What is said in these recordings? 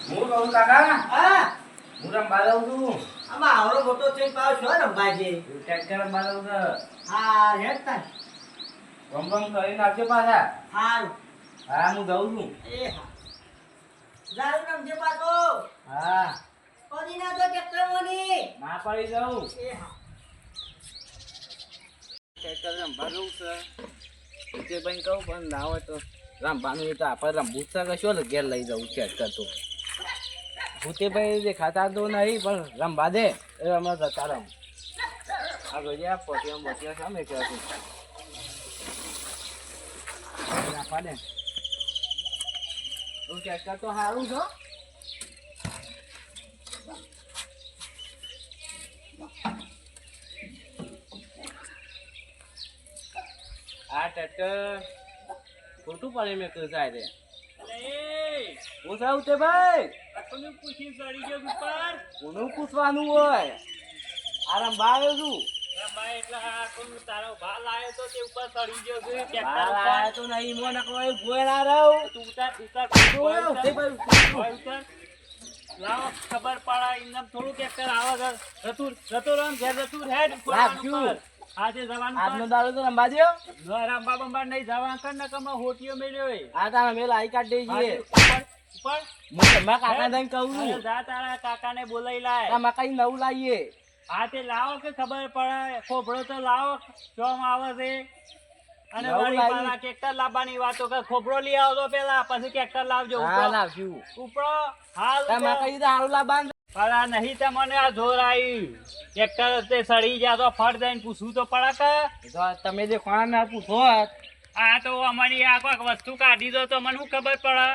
હું કહું કાકા હા હું રંબા લઉં છું આમાં આવડો મોટો છે પાવ છો રંભાજી ટ્રેક્ટર રંબા લઉં છું હા હેતા બમ બમ કરી નાખજો પાછા હારું હા હું જાઉં છું એ હા જારું રમજે પાછો હા પડી ના તો ટ્રેક્ટર મોની ના પડી જાઉં એ હા ટ્રેક્ટર રંબા લઉં છે તે ભાઈ કહું પણ ના હોય તો રંબાનું એ તો આપણે રમવું છે કે શું ઘેર લઈ જવું ટ્રેક્ટર તો ભૂતેભાઈ દેખાતા તો નહીં પણ રંબા દે એ અમે જતા રમ આ ગજ્યા પોટિયા મોટિયા સામે કહેવાતું નાખવા દે તું ટ્રેક્ટર તો સારું છો આ ટ્રેક્ટર ખોટું પડે મેં કહ્યું સાહેબ હું સાહેબ તે ભાઈ કોનું પૂછવાનું હોય આરામ બા આવ્યો છું તો નહીં મો નકવાય ભોય ના રહું ખબર પડા ઇન્દમ થોડું ટ્રેક્ટર આવે આજે જવાનું આજનો દાડો તો રંબા દ્યો રામબા બંબા નહીં જવાનું કર ને કમા હોટીઓ મેલ્યો આ તારા મેલ આઈ કાર્ડ દઈ જઈએ ઉપર હું તમારા કાકા ને કહું છું જા તારા કાકાને બોલાઈ લાય આ મકાઈ નવું લાવીએ હા તે લાવો કે ખબર પડે ખોભળો તો લાવો ચોમ આવે છે અને નવું વળી લાવી. પાછા ટ્રેક્ટર લાવવાની વાતો કે ખોભળો લઈ આવજો પેલા પછી ટ્રેક્ટર લાવજો હા લાવશું ઉપર હાલ આ મકાઈ તો હારું લાવવાનું પડા નહીં તે મને આ જોર આવી ટ્રેક્ટર તે સડી ગયા તો ફટ જઈને પૂછવું તો પડે કે તો તમે જે ખોણા ના પૂછો આ તો અમારી આ કોઈક વસ્તુ કાઢી દો તો મને શું ખબર પડે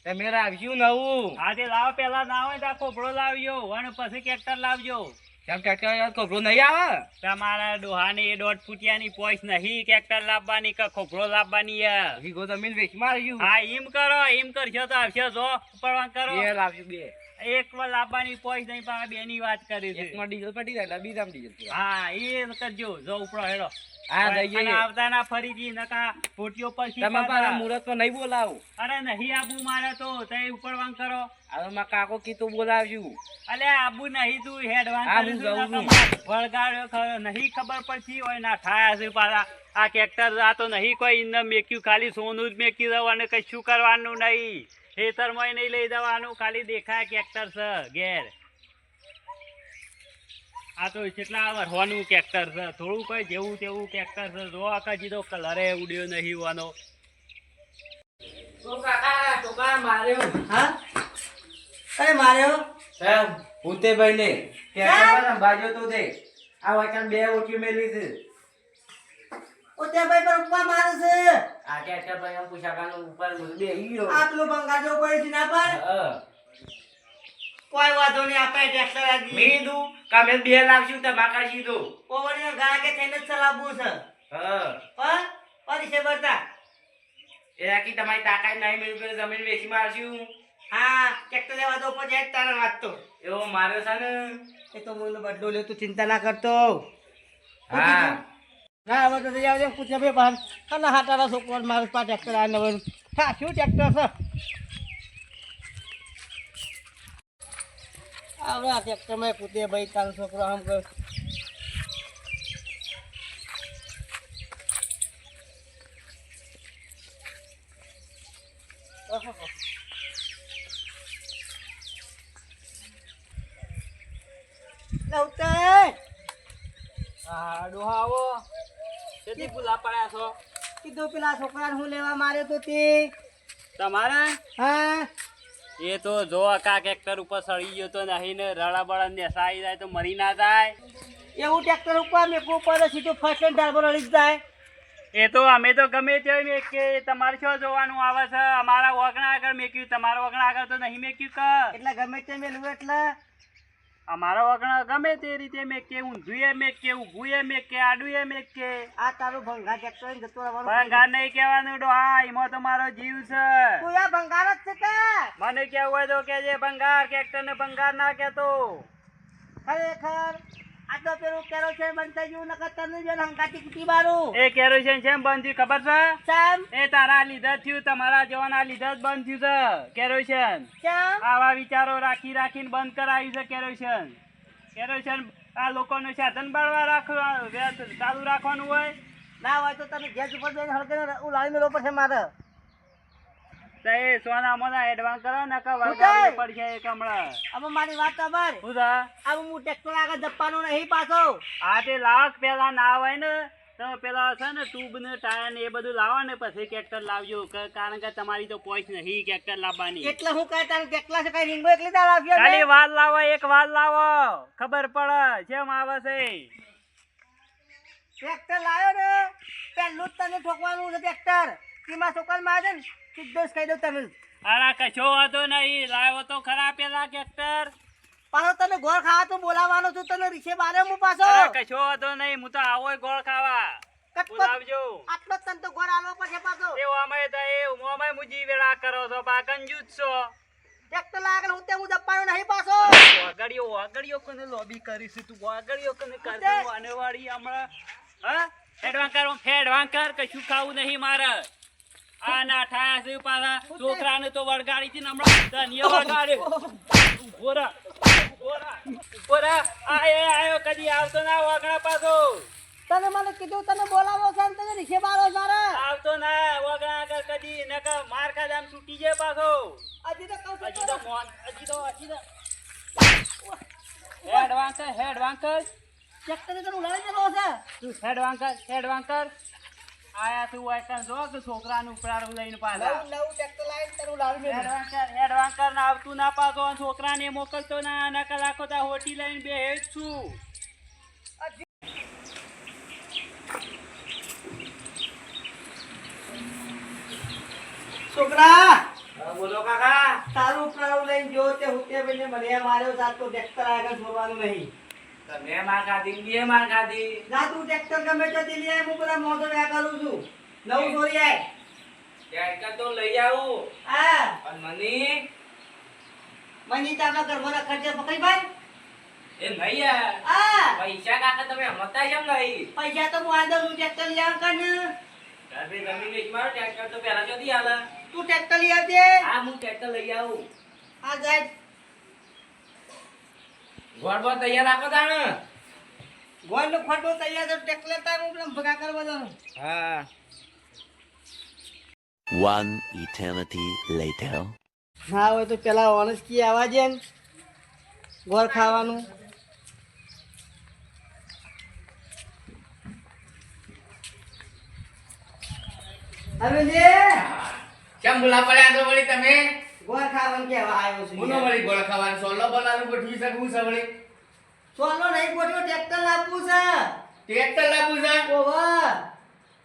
તમે લાવશું નવું આજે લાવો પેલા ના હોય તો આ ખોભળો લાવજો અને પછી ટ્રેક્ટર લાવજો કેમ ટ્રેક્ટર કોકરો નહીં આવે તમારા ડોહાની એ 1.5 ફૂટિયાની પોઈસ નહીં ટ્રેક્ટર લાવવાની કે ખોભળો લાવવાની યાર વીઘો જમીન વેચી માર્યું હા એમ કરો એમ કરશો તો આવશે જો ઉપરવાન કરો બે લાવશું બે એક વાર લાવવાની પોઈસ નહીં પણ બે ની વાત કરી છે એકમાં ડીઝલ પટી જાય બીજામાં ડીઝલ હા એ કરજો જો ઉપરો હેડો હા લઈ જઈએ આવતા ના ફરીથી નકા ફોટીઓ પર તમે પાછા મુહૂર્તમાં નહીં બોલાવો અરે નહીં આબુ મારે તો તે ઉપરવાન કરો હવે માં કાકો કીધું બોલાવશું અલે આબુ નહીં તું હેડવાન હા, હું કરીશું જાઉં છું. વળગાડ્યો ખરો નહીં ખબર પડતી હોય ના થાય છે પાછા આ ટ્રેક્ટર આ તો નહીં કોઈ ઇન્દર મેક્યું ખાલી સોનું જ મેકી દેવાનું કશું કરવાનું નહીં ખેતરમાં નહીં લઈ જવાનું ખાલી દેખાય ટ્રેક્ટર છે ઘેર આ તો કેટલા વરવાનું ટ્રેક્ટર છે થોડું કઈ જેવું તેવું ટ્રેક્ટર છે જો આખા જીધો કલરે ઉડ્યો નહીં વાનો તો કાકા ટોકા માર્યો હા અરે માર્યો સાહેબ ભૂતેભાઈ ને ટ્રેક્ટર બાજો તો દે આ વાકણ બે ઓટી મેલી છે ઓ તે ભાઈ પર ઉપવા મારે છે આ ટ્રેક્ટર ભાઈ આમ પૂછાકાનો ઉપર બે હીરો આટલો બંગાજો પડે છે ના પર કોઈ વાંધો નહીં આપણે ટ્રેક્ટર આગી મીંદુ કામે બે લાવશું તો માકા સીધું ઓવરનો ગાય કે થઈને જ ચલાવવું છે પણ પૈસે ભરતા એ આખી તમારી તાકાત નહીં મેળવી જમીન વેચી મારશું હા ટ્રેક્ટર લેવા તો પછી જ તારા વાંચતો એવો માર્યો છે ને એ તો મને બદલો લે તું ચિંતા ના કરતો હા ના હવે તો જઈ આવજે પૂછે ભાઈ બહાર અને હાટારા છોકરો મારે પા ટ્રેક્ટર આ નવું હા શું ટ્રેક્ટર છે હવે આ ટ્રેક્ટરમાં પૂછે ભાઈ તારો છોકરો આમ કર હા ડોહા આવો કેટલી ભૂલા પડ્યા છો કીધું પેલા છોકરાને હું લેવા માર્યો તો તે તમારે હા એ તો જો આખા ટ્રેક્ટર ઉપર સળી ગયો તો નહીં ને રડા બળા નેસાઈ જાય તો મરી ના જાય એવું ટ્રેક્ટર ઉપર મેં ઉપર સીધું ફર્સ્ટ ટાઈમ ડાળબો રડી જાય એ તો અમે તો ગમે તે કે તમારે શું જોવાનું આવે છે અમારા વગણા આગળ મેક્યું તમારા વગણા આગળ તો નહીં મેક્યું કે એટલે ગમે તે મેલું એટલે અમારા વગણા ગમે તે રીતે મેકે ઊંધુએ મેકે ઊભુએ મેકે આડુએ મેકે આ તારું ભંગાર ટ્રેક્ટર જતો રહેવાનું ભંગાર નહીં કહેવાનું ડોહા એમાં તો મારો જીવ છે તું આ ભંગાર જ છે કે મને કેવું હોય તો કે જે ભંગાર ટ્રેક્ટર ને ભંગાર ના કેતો ખરેખર આ તો પેલું કેરોસીન બંધ થઈ ગયું નકર તને જો હંકાતી કુટી બારું એ કેરોસીન કેમ બંધ થયું ખબર છે? ચમ એ તારા લીધે જ થયું, તમારા જવાના લીધે જ બંધ થયું છે કેરોસીન. ચમ આવા વિચારો રાખી રાખીને બંધ કરાવ્યું છે કેરોસીન. કેરોસીન આ લોકોનું સાધન બાળવા ચાલુ રાખવાનું હોય. ના હોય તો તમે ગેસ ઉપર જઈને હળગે ઉલાળી મેલો પડશે મારે. તો એ સોના મોના એડવાન્સ કરો ને કે શું વળગાડવું છે? પડશે એક હમણાં. હવે મારી વાત ખબર શું છે? હવે હું ટ્રેક્ટર આગળ જપ્પાનો નહીં પાછો. આ તે લાખ પેલા ના હોય ને તો પેલા છે ને ટ્યુબ ને ટાયર ને એ બધું લાવો ને પછી ટ્રેક્ટર લાવજો કારણ કે તમારી તો પોઈન્ટ નહીં ટ્રેક્ટર લાવવાની. એટલે હું કહે તારે કેટલા છે કઈ રીંગો એકલી દાળ આવ્યો ખાલી વાર લાવો, એક વાર લાવો, ખબર પડે જેમ આવે છે. ટ્રેક્ટર લાવ્યો ને પહેલું જ તને ઠોકવાનું છે ટ્રેક્ટર. કીમાં છોકર માં છે ને સીધો જ કહી દઉં તમે. અરે કશો વાંધો નહીં, લાવ્યો તો ખરા પેલા ટ્રેક્ટર. પાછો તને ગોળ ખાવા તો બોલાવાનો છું તને રીસે બારે હું પાછો. અરે કશો વાંધો નહીં, હું તો આવો ગોળ ખાવા બોલાવજો. આટલો જ તને તો ગોળ આલવો પડશે પાછો. એ અમે તો એ મોમાં મુજી વેળા કરો છો, બા કંજૂસ છો. ટ્રેક્ટર લાગેલ હું તે હું જપ્પાનો નહીં પાછો. વાગડીઓ કોને લોબી કરીશ તું? વાગડીઓ કોને કરજો આને વાળી હમણાં? હા ફેડવાં કર કશું ખાવું નહીં મારે. આ ના ઠાયા છે પાછા છોકરાને તો વળગાડી હતી ને હમણાં ધનિયો વળગાડ્યો. ઉભો રહે. આયો કદી આવતો ના વગડા પાછો. તને મને કીધું તને બોલાવો છે ને તને રીસે બારો મારે. આવતો ના વગડા આગળ કદી નકર માર ખાધા આમ છૂટી જાય પાછો. હજી તો કહું છું હજી તો હેડવાં કર. ટ્રેક્ટર તને ઉલાળી દેલો છે. તું હેડવાં કર. આયા તું વાયકન જો કે છોકરાનું ઉપરાડું લઈને પાછા. નવું ટ્રેક્ટર લાવીને તને ઉલાળી દેલો. હેડવાં કર ને આવતું ના પાછો અને છોકરાને મોકલતો ના નકર આખો તા હોટી લઈને બેહે જ છું. છોકરા બોલો કાકા. તારું ઉપરાળું લઈને જો તે હુતે ભાઈને મને માર્યો જાત તો ટ્રેક્ટર આગળ છોડવાનું નહીં. તમે માર ખાધી બે માર ખાધી. જા તું ટ્રેક્ટર ગમે તે દિલી આય હું બધા મોટો વ્યા કરું છું. નવું છોડી આય. ટ્રેક્ટર તો લઈ આવું હા પણ મની તારા ઘરમાં ખર્ચે પકડી ભાઈ. એ નહીં યાર. હા પૈસા કાકા તમે હમતા કેમ નહીં? પૈસા તો હું આંદર હું ટ્રેક્ટર લઈ આવ કર ને. ઘરે જમીન વેચ મારો ટ્રેક્ટર તો પહેલા જલ્દી આલે. તું ટ્રેક્ટર લઈ આવજે. હા હું ટ્રેક્ટર લઈ આવું. હા જાય ગોળ તૈયાર રાખો તાણે. ગોળ નો ખોટો તૈયાર છે ટ્રેક્ટર લેતા હું પેલા ભગા કરવા જવાનું. હા. One eternity later. ના હોય તો પેલા ઓનસ્કી આવવા દે ને ગોળ ખાવાનું. હવે જે કેમ બોલા પડ્યા છો વળી તમે? ગોળ ખાવાનું કેવા આવ્યો છું. મુનો વળી ગોળ ખાવાનું સોલો બનાવવાનું ગોઠવી શકું છે વળી? સોનો નહીં ગોઠવો ટ્રેક્ટર લાવવું છે. ટ્રેક્ટર લાવવું છે? ઓવા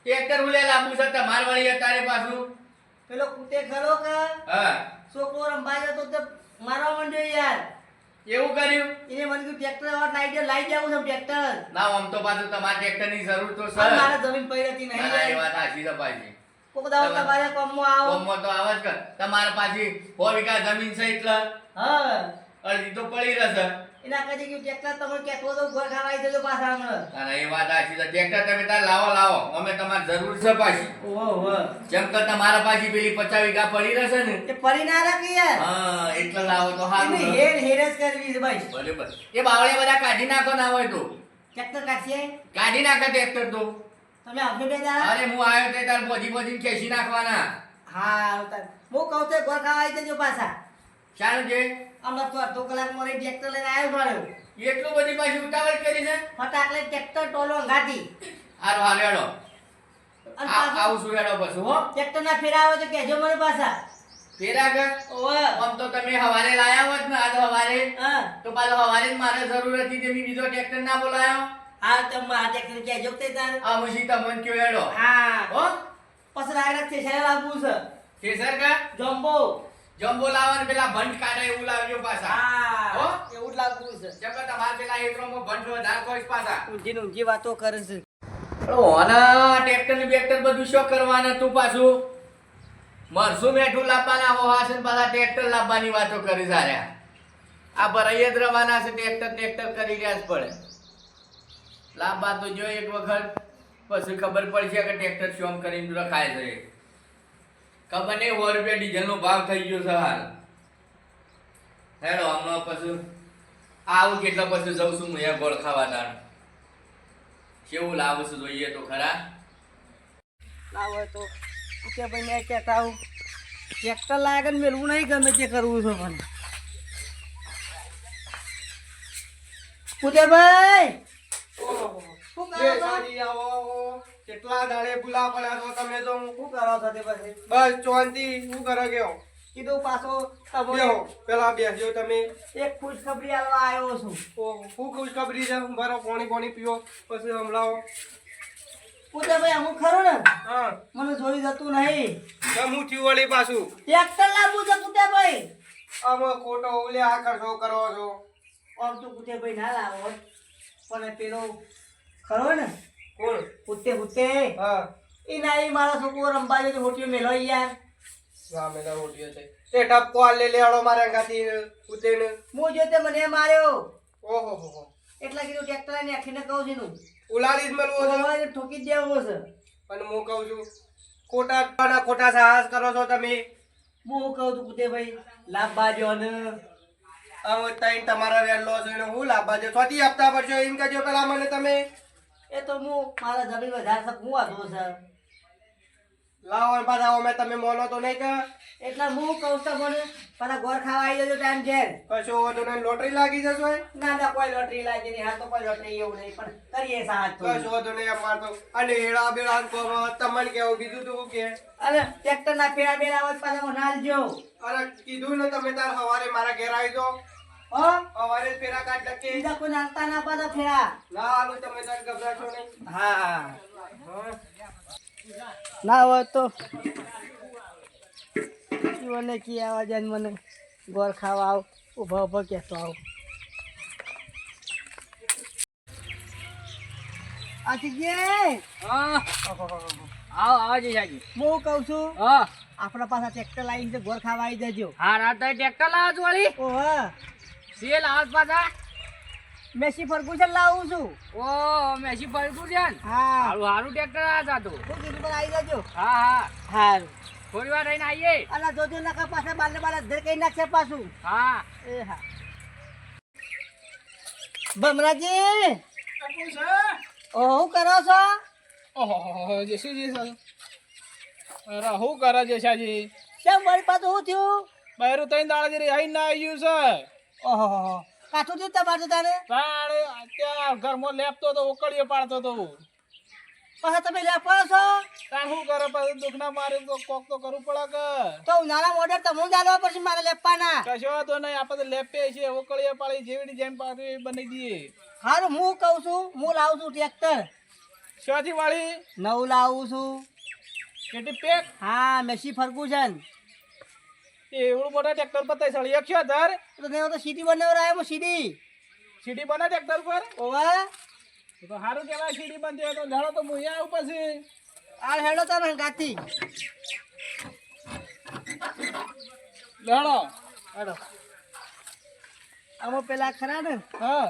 ટ્રેક્ટર ઉલે લાવવું છે તમાર વળી અત્યારે પાછું? પેલો કુતે ખરો કે હા છોકરો રંબા જતો તો મારવા માંડ્યો યાર. એવું કર્યું? એને મને કીધું ટ્રેક્ટર લાઈ જાવું છે ટ્રેક્ટર. ના આમ તો પાછું તમારે ટ્રેક્ટરની જરૂર તો છે. પણ મારે જમીન પડી હતી ના, ના, એ નહીં. વાત સાચી છે પાછી. કોક દાડો તમારે કામમાં આવો. ગામમાં તો આવા જ કર. તમારે પાછી 100 વીઘા જમીન છે એટલે હા અડધી તો પડી રહેશે. એના કદી કે ટ્રેક્ટર તમે કેતો તો ઘર ખાવા આવી જજો પાછા હમણાં. ના, ના, એ વાત સાચી છે. ટ્રેક્ટર તમે તાર લાવો અમે તમારે જરૂર છે પાછી. ઓહો જેમ કે તમારા પાછી પેલી 50 વીઘા પડી રહેશે ને એ પડી ના રાખી યાર. હા એટલે લાવો તો સારું એને છે. હેર જ કરવી છે ભાઈ. બરાબર. એ બાવળે બધા કાઢી નાખો ના હોય તો ટ્રેક્ટર કાઢશે કાઢી નાખે ટ્રેક્ટર તો. તમે આવજો બે દાડા. અરે હું આવ્યો તે તાર બોજી ખેંચી નાખવાના. હા ઉતાર. હું કહું તો ઘર ખાવા આવી જજો પાછા. ચાલો જે હમણાં તો અડધો કલાકમાં રહી ટ્રેક્ટર લઈને આવ્યો મારો. એટલું બધી પાછી ઉતાવળ કરી છે. ફટાક લઈને ટ્રેક્ટર ટોલો ગાડી. હારો હાલો હેડો. અને પાછું આવું શું હેડો પછી હો. ટ્રેક્ટર ના ફેરા આવે તો કહેજો મને પાછા. ફેરા કે ઓવે આમ તો તમે હવારે લાયા હોત ને આજ હવારે હા તો પાછો હવારે જ મારે જરૂર હતી તે મેં બીજો ટ્રેક્ટર ના બોલાયો. હા તમે આ ટ્રેક્ટર કહેજો તે તાર. આ મુસી તમને કયો હેડો હા હો. પછી આગળ સ્ટેશન લાવવું છે. કેસર કા જમ્બો. જમ્બો લાવવાનું પેલા ભંડ કાઢે એવું લાવજો પાછા. હો? હા એવું જ લાવવું છે. જેમ કે તમારે પેલા એકરોમાં ભંડ વધારે કોઈ પાછા. ઊંધી ને ઊંધી વાતો કરે છે. ઓના ટ્રેક્ટર ને બેક્ટર બધું શું કરવાના તું પાછું મરસું મેઠું લાવવાના હોવા છે ને પાછા ટ્રેક્ટર લાવવાની વાતો કરી સાર્યા. આ ભરાઈ જ રવાના છે ટ્રેક્ટર કરી રહ્યા જ પડે. લાંબા તો જો એક વખત પછી ખબર પડશે કે ટ્રેક્ટર શોમ કરીને રખાય છે ખબર નહીં ₹100 ડીઝલનો ભાવ થઈ ગયો છે હાલ હેડો હમણાં પછી આવું કેટલા પછી જઉં છું હું ગોળ ખાવા તાણ કેવું લાવું છું જોઈએ તો ખરા લાવો તો કે ભાઈ મેં કહેતા આવું ટ્રેક્ટર લાગે ને મેળવું નહીં ગમે તે કરવું છે મને ઉદયભાઈ શું કરો છો? કેટલા દાડે ભૂલા પડ્યા છો તમે તો શું કરો છો તે પછી બસ ચોંતી શું કરો ગયો કીધું પાછો તમે બેહો પેલા બેસજો તમે એક ખુશખબરી આલવા આવ્યો છું હું ખુશખબરી છે બરો પાણી પીવો પછી હમણાં ઉદયભાઈ અમુક ખરું ને હા મને જોઈ જતું નહીં હું થયું વળી પાછું ટ્રેક્ટર લાવવું છે ઉદયભાઈ આમાં ખોટો ઓલે આ ખર્ચો કરો છો આમ તો ઉદયભાઈ ના લાવો પણ પેલો ખરો ને કોણ ઉતે હા એ ના એ મારા છોકરો રંબા જો હોટીઓ મેલો યાર સામેલા રોટીઓ છે તે ટપકો આ લે લેવાડો મારે ગાતી ઉતેને હું જોતે મને માર્યો ઓહો હો એટલા કીધું ટ્રેક્ટર ને આખીને કહું છું નું ઉલાડી જ મળવો છે ઓય ઠોકી જ દેવો છે અને હું કહું છું ખોટા સાહસ કરો છો તમે હું કહું છું ઉદયભાઈ લાભ બાજો ને હવે તઈ તમારા વેલો છે ને હું લાભા છે છોથી હપ્તા પડશો એમ કહેજો પેલા મને તમે એ તો હું મારા જમીન વધારે સક હું આધો છે લાવો પાછા અમે તમે મોનો તો નહીં કે એટલે હું કહું છું મને પાછા ઘર ખાવા આવી જજો ટાઈમ છે કશો વાંધો નહીં લોટરી લાગી જશો ના ના કોઈ લોટરી લાગી નહીં હાલ તો કોઈ લોટરી એવું નહીં પણ કરીએ સાથ તો કશો વાંધો નહીં અમાર તો અને હેડા બેડા તમને કેવું બીજું તો શું કે અરે ટ્રેક્ટર ના ફેરા બેરા આવત પાછા મને હાલજો અરે કીધું ને તમે તાર સવારે મારા ઘેર આવી જાઓ હો સવારે જ ફેરા કાઢ લખી બીજા કોઈ નાસ્તા ના પાછા ફેરા ના હાલું તમે તાર ગભરાશો નહીં હા ના હોય તો મને કી આવા જાય મને ગોળ ખાવા આવ ઉભા ઉભા કહેતો આવ આ જગ્યાએ આવો જેસાજી હું કહું છું હા આપણા પાસે ટ્રેક્ટર લાવીને ગોળ ખાવા આવી જજો હા રાત ટ્રેક્ટર લાવો છો વાળી ઓહ સેલ આવ પાછા મેસી ફર્ગુસન લાવું છું ઓ મેસી ભરપૂર છે ને હા હારું હારું ટ્રેક્ટર આ જાતો હું કીધું પર આવી જજો હા હા હારું થોડી વાર રહીને આવીએ અલા જોજો નકા પાછા બાર અધર કઈ નાખશે પાછું હા એ હા બમરાજી ઓહ હું કરો છો ઓહો જેસીજી અરે હું કરે જેસાજી કેમ વળી પાછું શું થયું બહેરું તઈ દાડા જરી આઈ ના આવ્યું છે ઓહો કાઠું થયું તમારું તારે તાણે ત્યાં ઘરમાં લેપતો તો ઉકળીએ પાડતો તો પાછા તમે લેપો છો તાણ શું કરે પછી દુખના મારે તો કોક તો કરવું પડે કે તો ઉનાળા ઓર્ડર તમને જ આલવા પડશે મારે લેપવાના કશો તો નહીં આપણે લેપે છે ઉકળીએ પાડી જેવી જેમ પાડી બની દઈએ હારું હું કહું છું હું લાવું છું ટ્રેક્ટર શોથી વાળી નવું લાવું છું કેટલી પેક હા મેસી ફર્ગુસન એવડું મોટા ટ્રેક્ટર પર તઈ સળી 100,000 તો ને તો સીડી બનાવરાય હું સીડી સીડી બના ટ્રેક્ટર પર ઓવા તો સારું કહેવાય સીડી બનતી હોય તો ધારો તો હું અહીંયા આવું પછી આ હેડો તમે ગાતી લેડો હેડો આમાં પેલા ખરા ને હા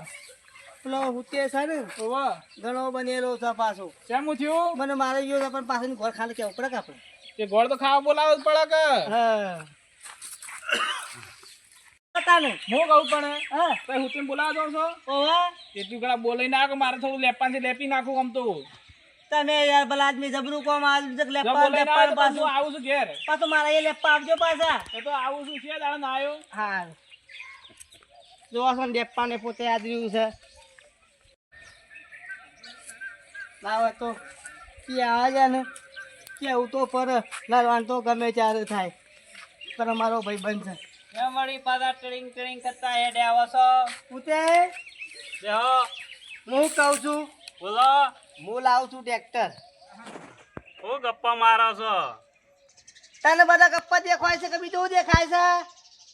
પેલો હુતે છે ને ઓવા ઘણો બનેલો છે પાછો કેમ થયું મને મારે ગયો છે પણ પાછળ ઘર ખાલી કેવું પડે કે આપણે તે ગોળ તો ખાવા બોલાવવું જ પડે કે હા પતા ને હું કહું પણ હા કઈ હુતીને બોલાવા દો છો ઓવા એટલું ઘણા બોલાઈ નાખો મારે થોડું લેપાનથી લેપી નાખું આમ તો તમે યાર ભલા આદમી જબરું કોમ આજ જો લેપા બોલાઈ ના આવે લેપા તો પાછું પાછું આવું છું ઘેર પાછું મારા એ લેપા આપજો પાછા એ તો આવું છું છે દાડો ના આવ્યો હા જોવા છો ને લેપા ને પોતે આદર્યું છે લાવે તો કે આવે છે ને કેવું તો પર લડવાનું તો ગમે ત્યારે થાય પણ અમારો ભાઈ બંધ છે કેમ વળી પાછા ટ્રેનિંગ કરતા હેડે આવો છો પૂતે બેહો હું કહું છું બોલો હું લાવું છું ટ્રેક્ટર હું ગપ્પા મારો છો તને બધા ગપ્પા દેખાય છે કે બીજું દેખાય છે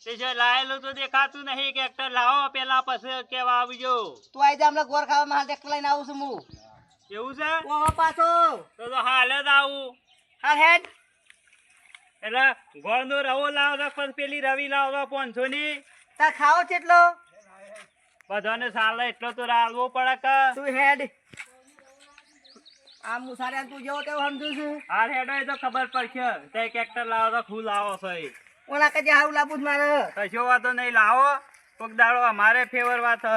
તે જો લાયેલું તો દેખાતું નહીં ટ્રેક્ટર લાવો પેલા પછી કેવા આવજો તું આવી જા હમણાં ગોળ ખાવા મારા ટ્રેક્ટર લઈને આવું છું હું એવું છે ઓહો પાછો તો હાલ જ આવું હા હેડ એટલે ગોળનો રવો લાવો પછી પેલી રવી લાવો 500 ની તાર ખાવો કેટલો બધાને સાલે એટલો તો રાલવો પડે કે તું હેડ આ મુસારિયા તું જેવો તેવો સમજુ છું આ હેડો એ તો ખબર પડશે તે ટ્રેક્ટર લાવો તો ખુદ લાવો છો એ ઓલા કે જે હારું લાવું જ મારે કશો વાતો નહીં લાવો કોક દાડો અમારે ફેવર વાત હ.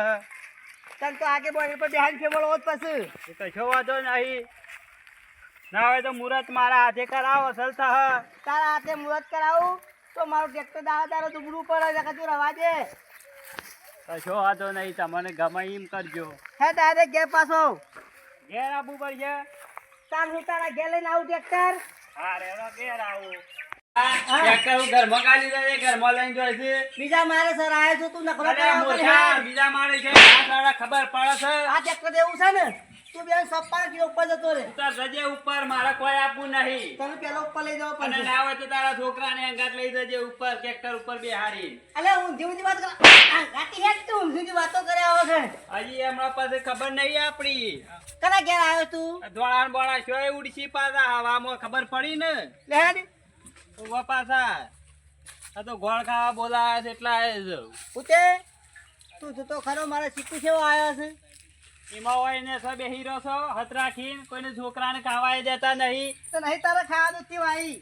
ચાલ તો આગે બોલ પર બેહાન ફેવર હોત પછી એ કશો વાતો નહીં ના હોય તો મુહૂર્ત મારા હાથે કરાવો સલતા હ. તારા હાથે મુહૂર્ત કરાવું તો મારું ટ્રેક્ટર દાડા દુબળું પડે છે કે તું રવા દે કશો વાતો નહીં તમને ગમે એમ કરજો હે ડાયરેક્ટ ઘેર પાછો ઘેર આપવું પડશે ચાલ હું તારા ઘેર લઈને આવું ટ્રેક્ટર હા રેડો ઘેર આવું ટ્રેક્ટર હું ઘરમાં કાઢી દે ઘરમાં લઈને જોઈ છે બીજા મારે સર આયો છું તું નખરો અરે કરાવ મોટા બીજા મારે છે આ તારા ખબર પડે છે આ ટ્રેક્ટર એવું છે ને તું બેન 56 કિલો ઉપર જતો રે ઉતાર જજે ઉપર મારે કોઈ આપવું નહીં તને પેલો ઉપર લઈ જવો અને પડશે ના હોય તો તારા છોકરાને અંગાત લઈ જજે ઉપર ટ્રેક્ટર ઉપર બેહારી અલે ઊંધી ઊંધી વાત કર ગાતી હેડ તું ઊંધી વાતો કરે આવો છે હજી હમણાં પાસે ખબર નહીં આપડી કના ઘેર આવ્યો તું ધોળાણ બોળા શોય ઉડશી પાછા હવામાં ખબર પડી ને લે હેડ ઉભા પાછા આ તો ગોળ ખાવા બોલાયા છે એટલા આયા છે ઉતે તું તો ખરો મારે શીખું છે એવો આવ્યો છે એમાં હોય ને સબ હીરો છો હથ રાખીને કોઈને છોકરાને ખાવાય દેતા નહીં તો નહીં તારે ખાવાનું થયું આવી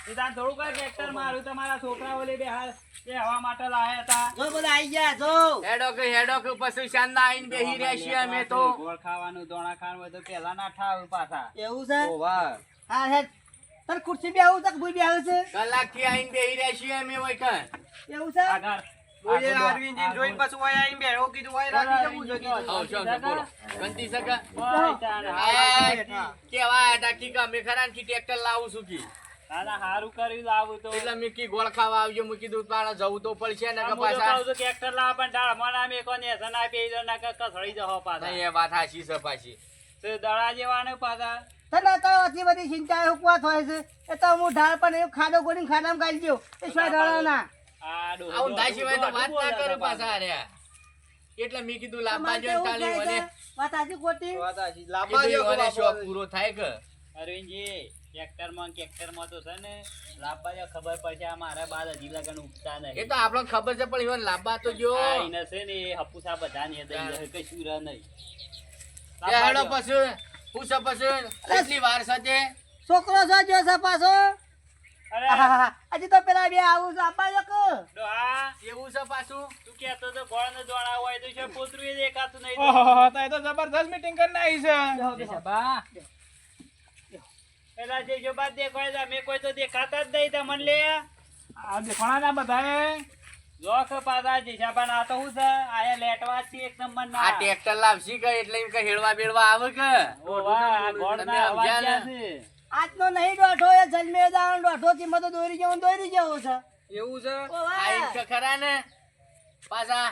એ તાન થોડું કઈ ટ્રેક્ટર મારું તમારા છોકરાઓ લે બેહાર એ હવા માટે લાયા હતા જો બધા આવી ગયા જો હેડો કે પછી શાંત આવીને બેહી રહ્યા છીએ અમે તો ગોળ ખાવાનું દોણા ખાવાનું હોય તો પેલા ના ઠાવ પાછા એવું છે ઓ વાહ હા હેડ તાર ખુરશી બે આવું તક ભૂઈ બે આવે છે કલાકથી આવીને બેહી રહ્યા છીએ અમે વૈકન એવું છે આગળ બોલે અરવિંદજી જોઈને પાછું ઓય આવીને બેહો કીધું ઓય રાખી જવું છે કીધું આવશો બોલો ગંતી સકા ઓય ચાલ કેવા હતા કી અમે ખરા ને કી ટ્રેક્ટર લાવું છું કી દાદા હારું કર્યું લાવું તો એટલે મેં કી ગોળ ખાવા આવજો મેં કીધું તારા જવું તો પડશે ને કે હું તો પાછા કહું છું ટ્રેક્ટર લાવ પણ ડાળ મને અમે કોને સના પે દો ના કસળી જહો પાછા નહીં એ વાત હાચી છે પાછી તો દડા જેવાને પાછા તને તો આટલી બધી ચિંતા ઉપવાસ હોય છે એ તો હું ઢાળ પણ એ ખાડો ગોળીને ખાડામાં ગાળી દો એ શું ઢાળાના આ ડોહો આવું થાય સિવાય તો વાત ના કરો પાછા અરે એટલે મેં કીધું લાંબા જો કાલે મને વાત સાચી ખોટી લાંબા કીધું જો મને શોખ પૂરો થાય કે અરવિંદજી ટ્રેક્ટરમાં તો છે ને લાંબા જો ખબર પડશે આ મારા બાદ હજી લગન ઉગતા એ નહીં તો આપણને ખબર છે પણ ઈવન લાંબા તો જો આ ઈને છે ને એ હપુસા બધાને દઈ દે કશું રહે નહીં એ હેડો પછી પૂછો પછી કેટલી વાર સાથે છોકરો છે જો છે પાછો અરે હજી તો પેલા બે આવું છે આપા જો કે ડોહા એવું છે પાછું તું કહેતો તો ગોળ ને દોણા હોય તો છે પોતરું એ દેખાતું નહીં પેલા જે જો બાદ દેખાય છે અમે કોઈ તો દેખાતા જ નહીં તમને લે જોખ પાછા જીજાબાન આ તો હું છે આયા લેટવા છે એક નંબર આ ના ટ્રેક્ટર લાવશી કે એટલે એમ કે હેળવા બેળવા આવે કે ઓ વાહ આ ગોળ તમે ના અવાજ સમજ્યા ક્યાં ને? છે આજનો નહીં દોઢો એ જન્મે દાણ દોઢો થી મતો દોરી જેવો છે એવું છે ઓ વાહ. આ એમ કે ખરા ને પાછા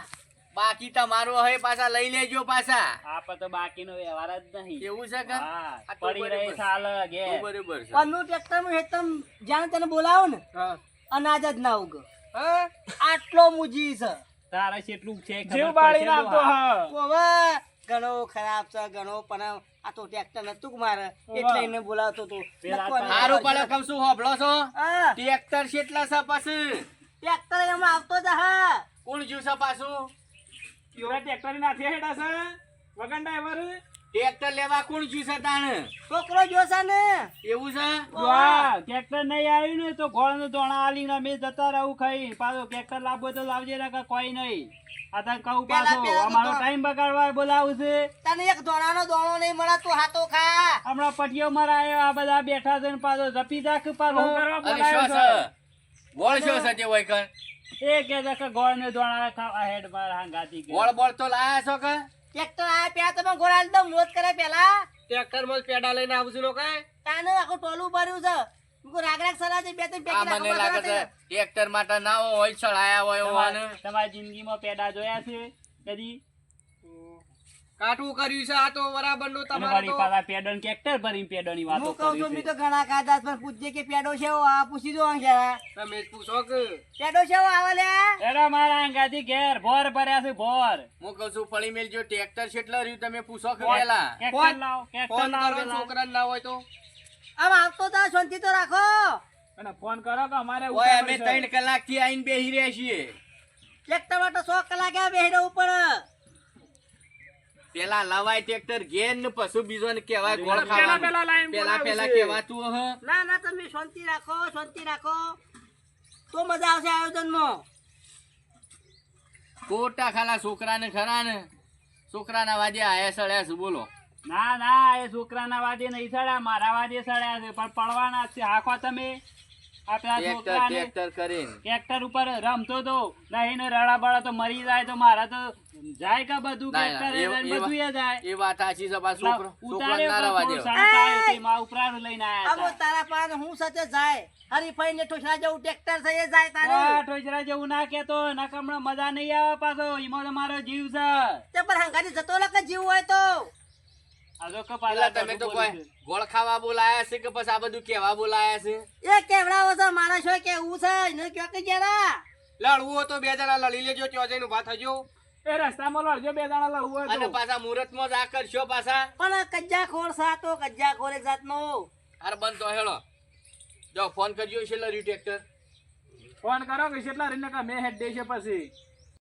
બાકી તમારો હોય પાછા લઈ લેજો પાછા આપે તો બાકીનો વ્યવહાર જ નહીં એવું છે કે હા આ તો પડી રહી બરોબર. સાલ તો ઘેર બરોબર છે પન્નું ટ્રેક્ટર માં હેતમ જાણે તને બોલાવો ને હા અનાજ જ ના ઉગે હા આટલો મુજી છે તારે કેટલું છે ખબર પડશે ડોહા. હવે ઘણો ખરાબ છે ઘણો પણ આ તો ટ્રેક્ટર નતું કે મારે એટલે એને બોલાવતો તો પેલા નક્કો તો સારું પડે કહું છું હોભળો છો હા ટ્રેક્ટર કેટલા છે પાછું ટ્રેક્ટર એમાં આવતો જ હા કોણ જ્યું છે પાછું ટ્રેક્ટર લેવા કોણ જ્યું છે તાણ છોકરો જોશે ને એવું છે વાહ, ટ્રેક્ટર નહીં આવ્યું ને તો ગોળ નું દોણા આલીને અમે જતા રહું ખાઈ પાછો ટ્રેક્ટર લાવવો તો લાવજે ને કે કોઈ નહીં આ તને કહું પાછો પેલા તો અમારો તો- ટાઈમ બગાડવા બોલાવું છે તને એક દોણાનો દોણો નહીં મળે તું હાથો ખા હમણાં પટીઓ મરાયો આ બધા બેઠા છે ને પાછો જપી જાક પાછો અરે શું છે ગોળ શું છે તે હોય કણ એ કે છે કે ગોળ ને દોણા ખાવા હેડ માર હાંગાતી કે ગોળ બોળ તો લાયા છો કે ટ્રેક્ટર આ પેલા તમે ગોળાલ દમ મોજ કરે પેલા ટ્રેક્ટર માં પેડા લઈને આવું છું લોકો તાને આખું ટોલું ભર્યું છે મુકો રાગ રાગ સલાહ બે ત્રણ આ પેકી મને લાગે છે ટ્રેક્ટર માટે ના હોય ચડાયા હોય હોવાને તમારી જિંદગીમાં પેડા જોયા છે કદી કાટવું કર્યું છે આ તો બરાબર નું અને તમારે વળી તો પાછા પેડન ટ્રેક્ટર ભરીને પેડોની વાતો હું કહું છું કરી મેં તો ઘણા ખાધા પણ પૂછજે કે પેડો છે એવો આ પૂછી દો અંગેરા તમે જ પૂછો કે પેડો છે એવો આવે લે એડા મારા હાંગાતી ઘેર ભોર ભર્યા છે ભોર હું કહું છું ફળી મેલજો ટ્રેક્ટર કેટલા રહ્યું તમે પૂછો કે પેલા ટ્રેક્ટર લાવ ટ્રેક્ટર ફોન લાવ કરો પેલા. છોકરા ના હોય તો આમ આવતો તા શાંતિ તો રાખો અને ફોન કરો કે અમારે ઓય અમે 3 કલાક થી આઈને બેહી રહ્યા છીએ ટ્રેક્ટર માટે 100 કલાક બેહી રહેવું પડે. પેલા લવાય ટ્રેક્ટર ઘેર ને પછી બીજો ને કહેવાય ગોળ ખાવાનું. પેલા કહેવાતું હ. ના ના તમે શાંતિ રાખો તો મજા આવશે આયોજનમાં. ખોટા ખાલા છોકરાને ખરા ને છોકરાના વાજે આયા સળ્યા છે બોલો. ના એ છોકરાના વાદે નહીં સડ્યા, મારા વાદે સડ્યા છે, પણ પડવાના જ છે. આખો તમે આપણા છોકરાને ટ્રેક્ટર કરીને ટ્રેક્ટર ઉપર રમતો તો નહીં ને રડા બડા તો મરી જાય તો મારા તો જાય કે બધું ટ્રેક્ટર બધું એ જાય. એ વાત સાચી છે. પાછું છોકરા ના રવા દે. ઉપરાનું લઈને આવો આયા તારા પાન હું સાથે જાય હરીફાઈ ને ઠોસરા જેવું ટ્રેક્ટર છે એ જાય તારે. ઠોજરા જેવું ના કેતો નકમણા મજા નહીં આવે પાછો. એમાં તો મારો જીવ છે. તે પર હંગાથી જતો લખ જીવ હોય તો. આજો કે પેલા તમે તો કોઈ ગોળ ખાવા બોલાયા છે કે પછી આ બધું કેવા બોલાયા છે? એ કેવડાવો છે મારા છો કેવું છે એને કયો કે જરા. લડવું હોય તો 2 જણા લડી લેજો, ત્યાં જઈને ઉભા થજો. એ રસ્તામાં લડજો 2 જણા લડવું અને પાછા મુહૂર્તમાં જ આ કરશો પાછા. પણ કજ્જા ખોર સાતો કજ્જા ખોર એક જાતનો. અરે બંધ તો હેળો. જો ફોન કરજો છે લર્યું ટ્રેક્ટર. ફોન કરો કે કેટલા રીને કા મે હેડ દેશે પછી.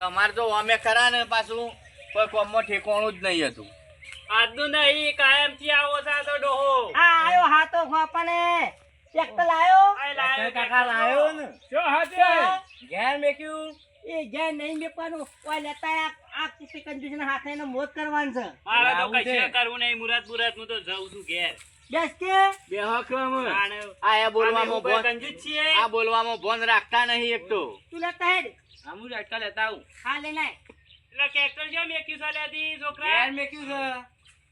તમારે તો અમે ખરા ને પાછું કોઈ કોમમાં ઠેકોણું જ નહીં હતું. આજનું નહીં કાયમ થી આવો છે તો ડોહો. આ આયો હાતો ખોપને ટ્રેક્ટર લાયો. આ લાયો કાકા લાયો ને શું હાથે ઘેર મેક્યું. એ જ્યાં નહીં મેકવાનું ઓય લેતા આ કુટી કંજૂસના હાથે ને મોત કરવાનું છે. મારા તો લાવું છે. કશું કરવું નહીં. મુરત હું તો જઉં છું ઘેર. બેસ કે બે હકમ આ બોલવામાં ભોન કંજૂસ છીએ. આ બોલવામાં ભોન રાખતા નહીં એક તો. તું લેતા હેડ આમુ ઝટકા લેતા આવું. હા લે લાય. એટલે ટ્રેક્ટર જો મેક્યું છે લેતી છોકરા. ઘેર મેક્યું છે.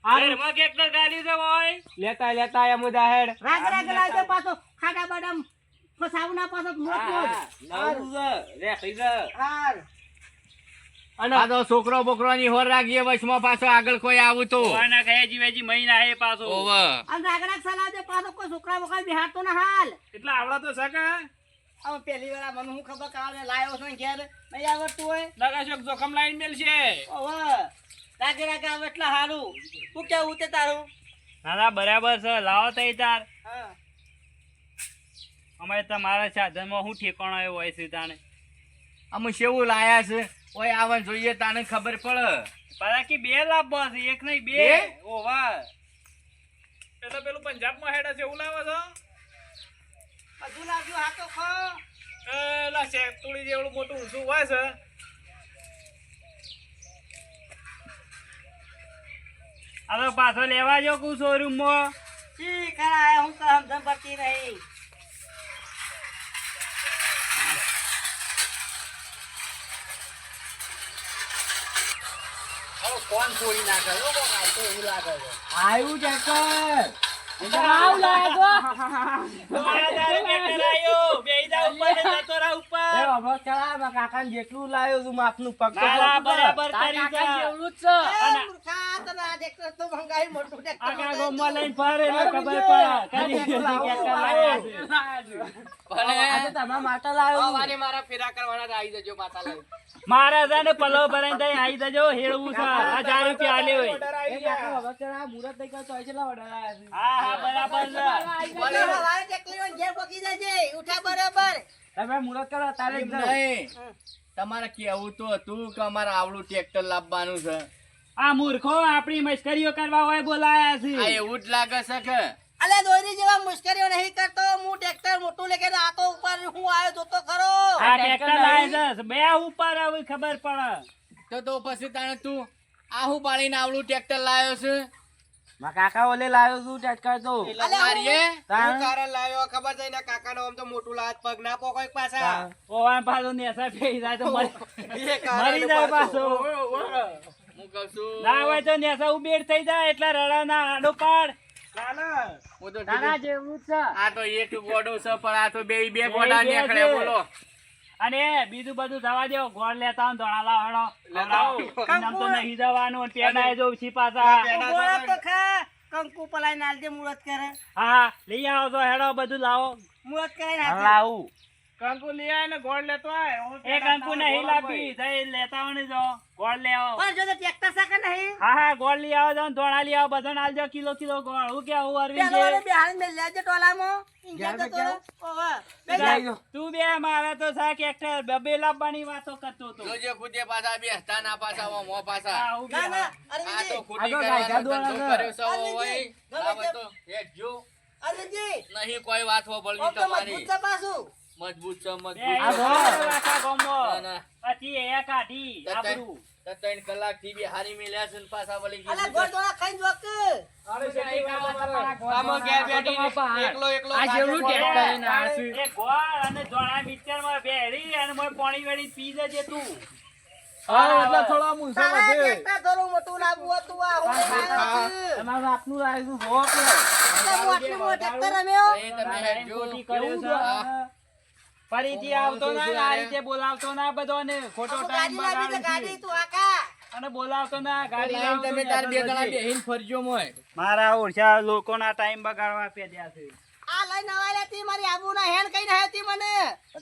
ઘરમાં ટ્રેક્ટર ગાડી છે ભાઈ. લેતા આયા મુદા હેડ. રાગ લાવજો પાછો ખાડા બાડામ ફસાવું ના પાછો મોત મોત. નવું છે રેખી છે. હાર આ તો છોકરો બોકરોની હોર રાખીએ વચમાં પાછો આગળ કોઈ આવું તો. કોના કહે જીવેજી મહિના હે પાછો. ઓવે. અને રાગડા સલાવજો પાછો કોઈ છોકરા બોકરા બિહારતો ના હાલ. એટલે આવડા તો સકા હવે પહેલી વાર મને હું ખબર કાલે લાયો છે ઘેર નહીં આવડતું હોય. લગાશોક જોખમ લાઈન મેલ છે. ઓવે રાગે આવે એટલે હારું. તું કેવું તે તારું? ના બરાબર છે. લાવો તઈ તાર. હા અમે તમારા સાધનમાં હું ઠેકાણો આવ્યો હોય છે તાણે. અમે શેવું લાયા છે ઓય આવન જોઈએ તાને ખબર પડે. બાકી 2 લાભ બસ એક નહીં 2. બે? ઓ વાહ. પેલું પંજાબમાં હેડા છે એવું લાવે છે. બધું લાગ્યું હાથો ખો. એલા શેતુડી જેવડું મોટું ઊંચું હોય છે. હવે પાછો લેવા જો કુ શોરૂમ માં. જી કરાય હું કામ ધમ પડતી રહી. કોણ છોડી નાખે એવું લાગે છે. આયુ ટ્રેક્ટર. આવ લાગો. તમારા દારૂ ટ્રેક્ટર આયો. બેહી જા ઉપર ને જતો રહા ઉપર. એ હવે ચલા કાકાને જેટલું લાયો તું માપનું પગ તો ના, પગ બરાબર તારા કરી કાકા છે. જેવડું જ છે. એ મૂર્ખા તને આ ટ્રેક્ટર તો મંગાઈ મોટું ટ્રેક્ટર આખા મંગાઈ ગામમાં તું. લઈને ફરે એટલે ખબર પડે. કદી ટ્રેક્ટર લાયા છે. આ તો તમારા માટે લાયો છું. સવારે મારા ફેરા કરવાના આવી જજો પાછા લઈને. મારા છે ને પલો ભરાઈને તઈ આવી જજો. હેળવું છે. 1000 રૂપિયા આલે હોય. એ કાકા હવે ચલા મુરત થઈ ગયો તો અહીં કેટલા ઓર્ડર આયા છે. હા બરાબર છે. બોલે હવારે ટ્રેક્ટર લઈને ઘેર પકી જજે. ઉઠા બરાબર. તમે મુરત કરો તારે એમ જ જાઓ. નહીં. તમારે કેવું તો હતું કે અમારે આવડું ટ્રેક્ટર લાવવાનું છે. આ મૂર્ખો આપણી મસ્કરીઓ કરવા હોય બોલાયા આ છે. એવું જ લાગે છે કે અલે દોરી જેવા મુશ્કેલીઓ નહીં કરતો. હું ટ્રેક્ટર મોટું લેકે આ તો ઉપર હું આવ્યો જોતો ખરો. આ ટ્રેક્ટર લાયા છે. બે ઉપર હવે ખબર પડે. તો પછી તાણે તું આહુ પાડીને આવડું ટ્રેક્ટર લાવ્યો છે. મારા કાકા ઓલે લાયો છું ટ્રેક્ટર તો. અલે મારીએ હું તાણ. કારણ લાવ્યો ખબર છે ને કાકાનો આમ તો મોટું લાત પગ ના પોકોય પાછા. તાણ. ઓવાન પાછો નેસા ફેરી જાય તો એ મરી કારણ જાય પાછો. હું કહું છું ના હોય તો નેસા ઉબેર થઈ જાય એટલે રડાના આડો પાડ. હું તો તારા કીધું, જેવું જ છે. આ તો એક ગોડો છે પણ આ તો બે ગોડા બે નીકળે છે. બોલો. અને બીજું બધું જવા દો. ગોળ લેતા હોય ને ધોળા લાવો. નામ તો નહીં જવાનું. પેડાય જો છી પાછા. ગોળા તો ખા. કંકુ પલાઈ નાલજે મુરત કરે. હા લઈ આવો તો હેડો બધું લાવો. મુરત કરે હા, લાવું. કંકુ લઈ આય ને ગોળ લેતો આય હું એ કંકુ નહીં લાવી જઈ લેતા આવો ને જો ગોળ લે આવો પણ જો તો ટ્રેક્ટર સાકે નહીં હા હા ગોળ લઈ આવો જો ધોળા લઈ આવો બધો આલજો કિલો કિલો ગોળ હું કે હું અરવિંદ પેલો વાળો બિહાર મેં લેજે ટોલામાં ઇન્ડિયા તો ઓવા તું બે મારે તો સા ટ્રેક્ટર બબે લાવવાની વાતો કરતો તો જોજે ખુદે પાછા બેસતા ના પાછા મો પાછા હા હું ના ના આ તો અરવિંદજી ખોટી આગળ કરવાનો ગાયકા ધંધો દોડા કર્યો છે અરવિંદજી, હોય આ તો હેડજો અરવિંદજી નહીં કોઈ વાત હો ઓમ બળવી તો તમારી મજબૂત છે પાછું મજબૂત છે બે મજબૂત આ ગોળ રાખા ના, ગોમો ના. પછી એ કાઢી આબરૂ 3 કલાક થી બે હારી મેલ્યા છે ને પાછા વળી અલા ગઈ ગોળ દોડા ખાઈને જોક આમાં ઘેર બેઠી એકલો એકલો આ જેવડું ટ્રેક્ટર એને એ આળસી. ગોળ અને ધોળા મિક્સરમાં બેહરી અને મોય પાણી વેળી પી જજે તું હા એટલે થોડો મૂંછો તારા વધે ટ્રેક્ટર થોડું મોટું લાવવું હતું આ હું લાવ્યો છું તમારું આપનું લાવીશું જોવો કે હું આટલું મોટું ટ્રેક્ટર રમ્યો એ તમે હેડજો ખોટી કર્યું છે. હા. ફરીથી આવતો ના ને આ રીતે બોલાવતો ના બધોને ખોટો હું ટાઈમ ગાડી લાવી તો બગાડે ગાડી છે. તું આકા અને બોલાવતો ના ગાડી લાઈન લાવતો તમે ને તાર બે બધો ગણા જજે. બેહીન ફરજો મોય મારા ઓછા લોકોના ટાઈમ બગાડવા પેદ્યા છે આ લઈને આવેલા તી મારી આબુના હેણ કઈ ના હતી મને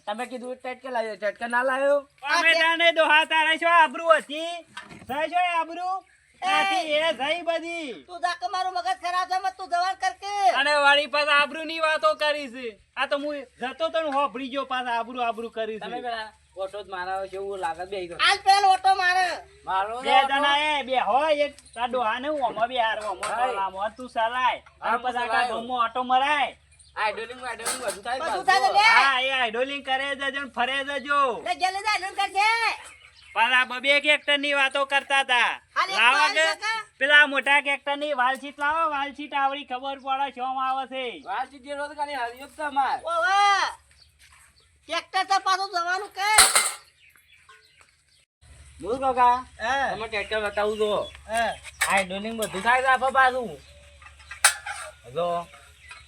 તમે કીધું ટેટકે લાવ્યો ટેટકે ના લાવ્યો અમે તાને દોહા તારે શું આબરૂ હતી સહી શું આબરૂ આથી એ જઈ બધી તું જાકે મારું મગજ ખરાબ છે મત તું જવાન કર કે અને વાળી પાસે આબરૂ ની વાતો કરી છે આ તો હું જતો તો હોભળી ગયો પાછા આબરૂ આબરૂ કરી તમે છે પેલા ઓટો જ મારા છે એવું લાગે બે ગયો આજ પેલો ઓટો મારે મારો બે જણા એ બે હોય એક આ ડોહા ને ઓમો બે હાર ઓમો ટોલામાં તું સલાય અને પછી આખા ગામમાં ઓટો મરાય આઈડોલિંગ બધું થાય બધું પાછું. થાય લે હા એ આઈડોલિંગ કરે જજો ને ફરે જજો લે જલ્દી જા લન કરજે પણ આ બબે કેક્ટર ની વાતો કરતા હતા હાલ એક લાવા તો કે આવી શકે? પેલા મોટા કેક્ટર ની વાલસીટ લાવો વાલસીટ આવડી ખબર પડે શું આવે છે વાસી જે રોજ કાની હાલ્યો જ તમાર ઓ વાહ ટ્રેક્ટર તો પાછું જવાનું કે બોલ કાકા હા તમે ટ્રેક્ટર બતાવું જો હા આઈડોલિંગ બધું થાય છે આપા પાછું જો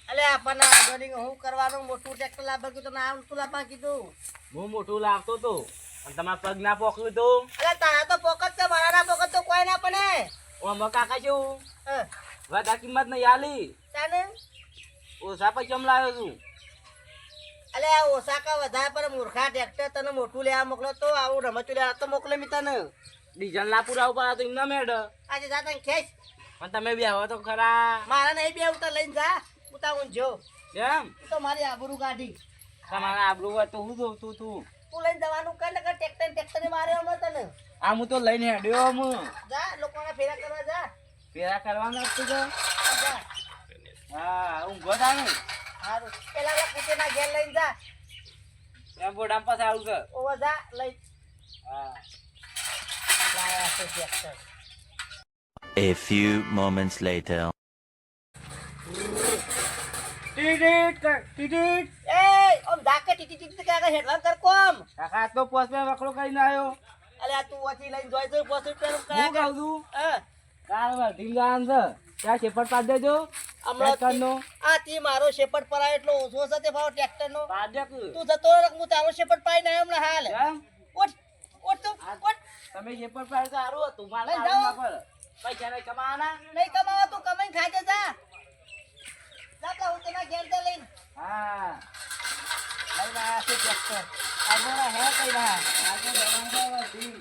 અલે આપણને આધુનિક હું કરવાનું મોટું ટ્રેક્ટર લાવવા કીધું ના તું લાવવા કીધું હું મોટું લાવતો તો અને તમારા પગ ના પોકલું તો અલે તારા તો પોકટ છે મારા પોકટ તો કોઈ ના પડે ઓમાં કાકા શું હા વધારે કિંમત નહીં આલી તાને ઓછા પૈસા લાવ્યો છું અલે આ ઓસાકા વધારે પર મૂર્ખા ટ્રેક્ટર તને મોટું લેવા મોકલો તો આવું રમતું લેવા તો મોકલે મી તને ડીઝલ ના પુરા ઉપર તો એમના મેડ આજે જા તને ખેંચ પણ તમે બી આવો તો ખરા મારા નહીં બે ઉતા લઈને જા ઉતા હું જો એમ તું તો મારી આબરૂ કાઢી તમારા આબરૂ હોય તો હું જોઉં તું તું લઈને જવાનું કર ને ટ્રેક્ટર મારે અમે તને આ હું તો લઈને હેડ્યો હું જા લોકોને ફેરા કરવા જા પેલા કરવાના જ તો જા હા ઊંઘો તાને હારું પેલા ઓલા કુટેના ઘેર લઈને જા એમ બોડામ પાસે આવું છે ઓવા જા લઈ હા લાયા છે tractor A few moments later. એ ઓમ ધાકે ટીટી ટીટી કે આગળ હેડવાન કર કોમ કાકા તો પોસ માં વકડો કરીને આવ્યો અલે આ તું ઓછી લઈને જોઈ તો પોસી પેલું હું કરા કહું છું હા કાલ વર્ધી ગાન છે ત્યાં શેપર પાડ દેજો ટ્રેક્ટરનો આ તી મારો શેપટ પરાય એટલો ઓછો છે તે ભાવ ટ્રેક્ટર નો પાડ દે તું જતો રહ હું તારો શેપટ પાઈ ના હમણાં હાલ એમ ઓટ ઓટ તો ઓટ તમે શેપર પાડ સારું હતું મારે લઈ સારું જાઓ. ના પડે પૈસા નહીં કમાવાના નહીં કમાવા તું કમાઈને ખાજે જા જા તો હું તેના ઘેર જા લઈને હા લઈને આવ્યા છે ટ્રેક્ટર આગળ હે કઈ ના આગળ જવાનું છે વર્ધી